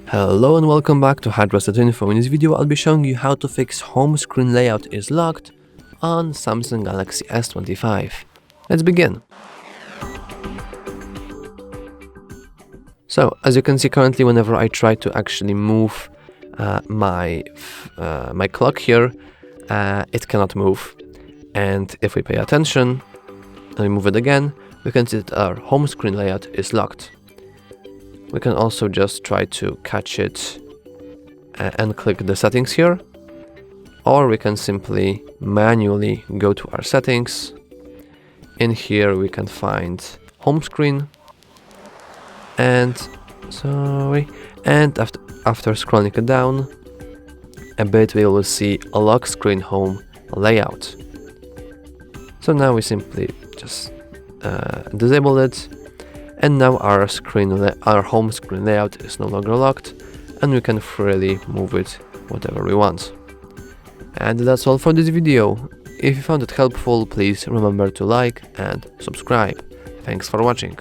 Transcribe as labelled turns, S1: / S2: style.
S1: Hello and welcome back to HardReset.Info. In this video I'll be showing you how to fix home screen layout is locked on Samsung Galaxy S25. Let's begin. So as you can see currently, whenever I try to actually move my clock here, it cannot move. And if we pay attention and we move it again, we can see that our home screen layout is locked. We can also just try to catch it and click the settings here, or we can simply manually go to our settings. In here we can find home screen, and after scrolling it down a bit, we will see a lock screen home layout. So now we simply just disable it. And now our home screen layout is no longer locked, and we can freely move it whatever we want. And that's all for this video. If you found it helpful, please remember to like and subscribe. Thanks for watching.